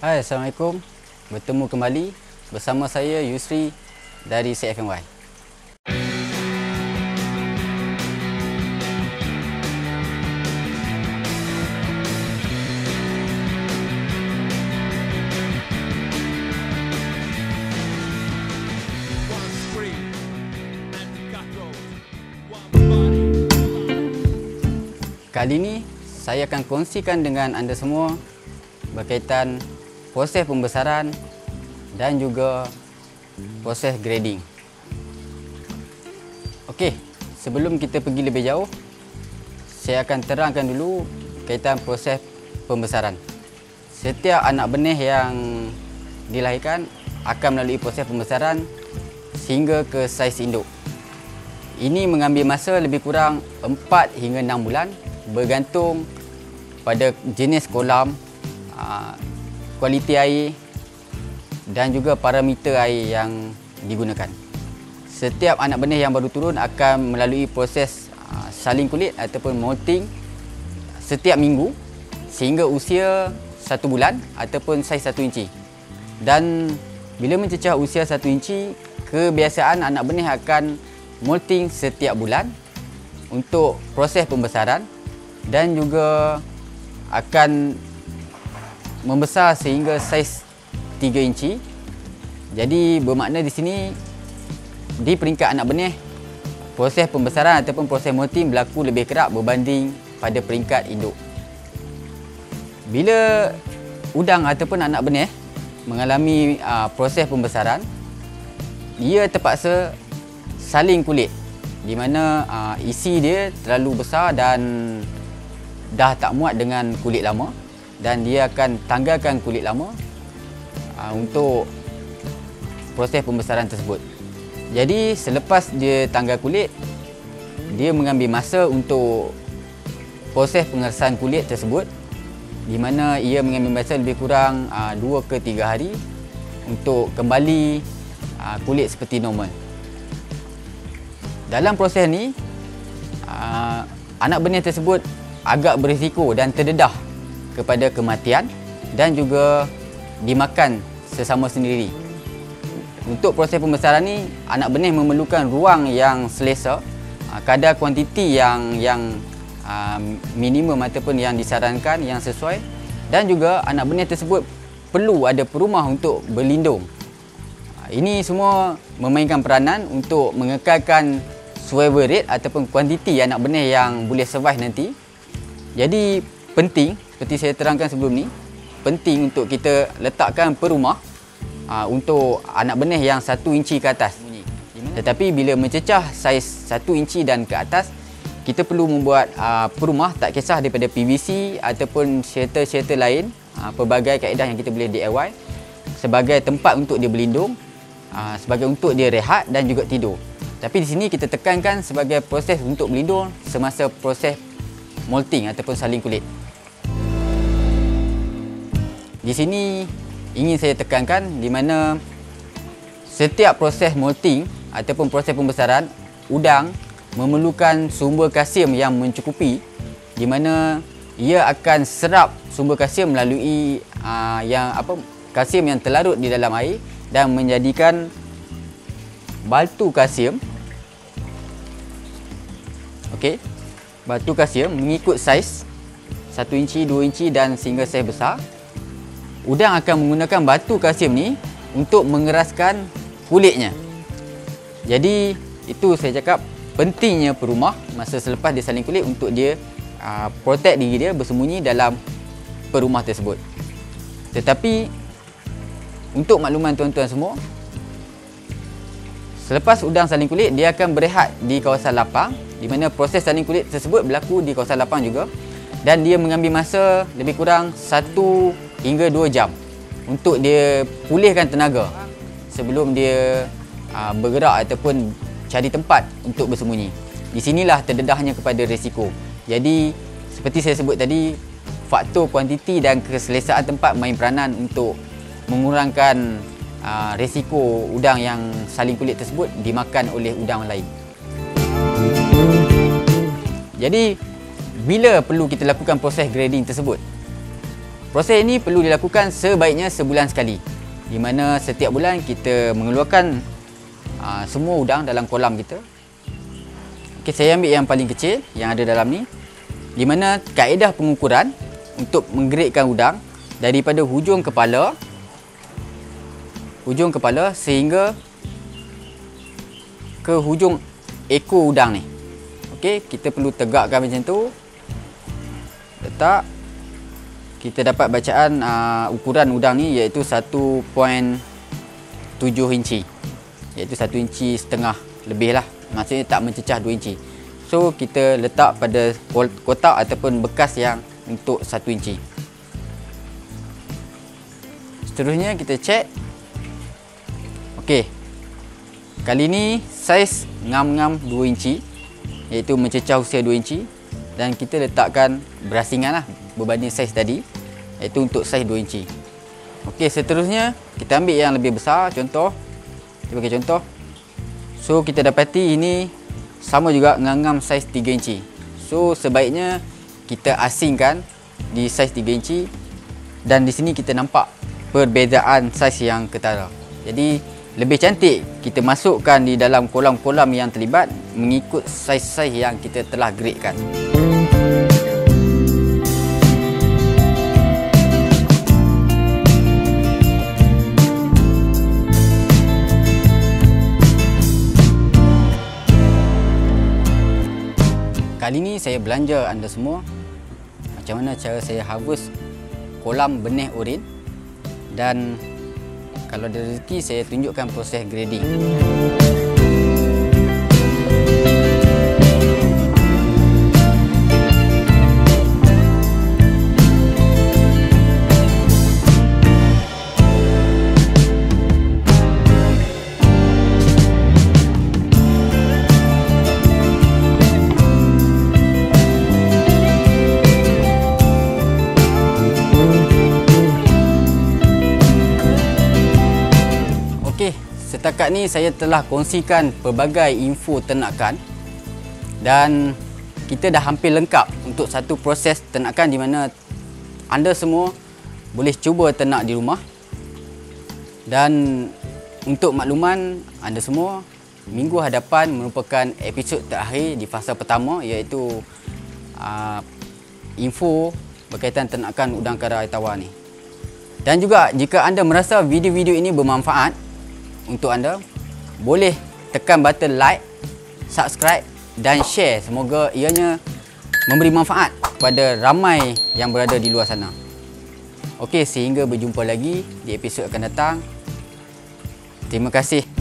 Hai, Assalamualaikum. Bertemu kembali bersama saya Yusri dari CFMY. Kali ini saya akan kongsikan dengan anda semua berkaitan proses pembesaran dan juga proses grading. Okey, sebelum kita pergi lebih jauh, saya akan terangkan dulu kaitan proses pembesaran. Setiap anak benih yang dilahirkan akan melalui proses pembesaran sehingga ke saiz induk. Ini mengambil masa lebih kurang 4 hingga 6 bulan bergantung pada jenis kolam, kualiti air dan juga parameter air yang digunakan. Setiap anak benih yang baru turun akan melalui proses saling kulit ataupun molting setiap minggu sehingga usia 1 bulan ataupun saiz 1 inci. Dan bila mencecah usia 1 inci, kebiasaan anak benih akan molting setiap bulan untuk proses pembesaran dan juga akan membesar sehingga saiz 3 inci. Jadi bermakna di sini di peringkat anak benih, proses pembesaran ataupun proses molting berlaku lebih kerap berbanding pada peringkat induk. Bila udang ataupun anak benih mengalami proses pembesaran, ia terpaksa saling kulit di mana isi dia terlalu besar dan dah tak muat dengan kulit lama, dan dia akan tanggalkan kulit lama untuk proses pembesaran tersebut. Jadi selepas dia tanggal kulit, dia mengambil masa untuk proses pengerasan kulit tersebut, di mana ia mengambil masa lebih kurang 2 ke 3 hari untuk kembali kulit seperti normal. Dalam proses ni, anak benih tersebut agak berisiko dan terdedah kepada kematian dan juga dimakan sesama sendiri. Untuk proses pembesaran ni, anak benih memerlukan ruang yang selesa, kadar kuantiti yang minimum ataupun yang disarankan, yang sesuai, dan juga anak benih tersebut perlu ada perumah untuk berlindung. Ini semua memainkan peranan untuk mengekalkan survival rate ataupun kuantiti anak benih yang boleh survive nanti. Jadi penting, seperti saya terangkan sebelum ni, penting untuk kita letakkan perumah untuk anak benih yang 1 inci ke atas. Tetapi bila mencecah saiz 1 inci dan ke atas, kita perlu membuat perumah, tak kisah daripada PVC ataupun shelter-shelter lain, pelbagai kaedah yang kita boleh DIY sebagai tempat untuk dia berlindung, sebagai untuk dia rehat dan juga tidur. Tapi di sini kita tekankan sebagai proses untuk berlindung semasa proses molting ataupun saling kulit. Di sini ingin saya tekankan di mana setiap proses molting ataupun proses pembesaran, udang memerlukan sumber kalsium yang mencukupi, di mana ia akan serap sumber kalsium melalui kalsium yang terlarut di dalam air dan menjadikan baltu kalsium. Okey, baltu kalsium mengikut saiz 1 inci, 2 inci dan sehingga saiz besar. Udang akan menggunakan batu kalsium ni untuk mengeraskan kulitnya. Jadi itu saya cakap pentingnya perumah masa selepas dia saling kulit untuk dia protect diri dia bersembunyi dalam perumah tersebut. Tetapi untuk makluman tuan-tuan semua, selepas udang saling kulit, dia akan berehat di kawasan lapang, di mana proses saling kulit tersebut berlaku di kawasan lapang juga, dan dia mengambil masa lebih kurang 1 hingga 2 jam untuk dia pulihkan tenaga sebelum dia bergerak ataupun cari tempat untuk bersembunyi. Di sinilah terdedahnya kepada risiko. Jadi seperti saya sebut tadi, faktor kuantiti dan keselesaan tempat main peranan untuk mengurangkan risiko udang yang saling kulit tersebut dimakan oleh udang lain. Jadi bila perlu kita lakukan proses grading tersebut? Proses ini perlu dilakukan sebaiknya sebulan sekali, di mana setiap bulan kita mengeluarkan semua udang dalam kolam kita. Okey, saya ambil yang paling kecil yang ada dalam ni, di mana kaedah pengukuran untuk menggredkan udang daripada hujung kepala sehingga ke hujung ekor udang ni. Okey, kita perlu tegakkan macam tu. Letak. Kita dapat bacaan ukuran udang ni iaitu 1.7 inci. Iaitu 1 inci setengah lebih lah. Maksudnya tak mencecah 2 inci. So kita letak pada kotak ataupun bekas yang untuk 1 inci. Seterusnya kita cek. Okey. Kali ni saiz ngam-ngam 2 inci. Iaitu mencecah usia 2 inci. Dan kita letakkan berasingan lah berbanding saiz tadi, iaitu untuk saiz 2 inci. Okey, seterusnya kita ambil yang lebih besar. Contoh, kita bagi contoh. So kita dapati ini sama juga ngam-ngam saiz 3 inci. So sebaiknya kita asingkan di saiz 3 inci. Dan di sini kita nampak perbezaan saiz yang ketara. Jadi lebih cantik kita masukkan di dalam kolam-kolam yang terlibat mengikut saiz-saiz yang kita telah gradekan. Kali ni saya belanja anda semua macam mana cara saya harvest kolam benih orin, dan kalau ada rezeki saya tunjukkan proses grading. Setakat ni saya telah kongsikan pelbagai info ternakan dan kita dah hampir lengkap untuk satu proses ternakan di mana anda semua boleh cuba ternak di rumah. Dan untuk makluman anda semua, minggu hadapan merupakan episod terakhir di fasa pertama, iaitu info berkaitan ternakan udang kara air tawar ni. Dan juga jika anda merasa video-video ini bermanfaat untuk anda, boleh tekan button like, subscribe dan share. Semoga ianya memberi manfaat kepada ramai yang berada di luar sana. Okey, sehingga berjumpa lagi di episod akan datang. Terima kasih.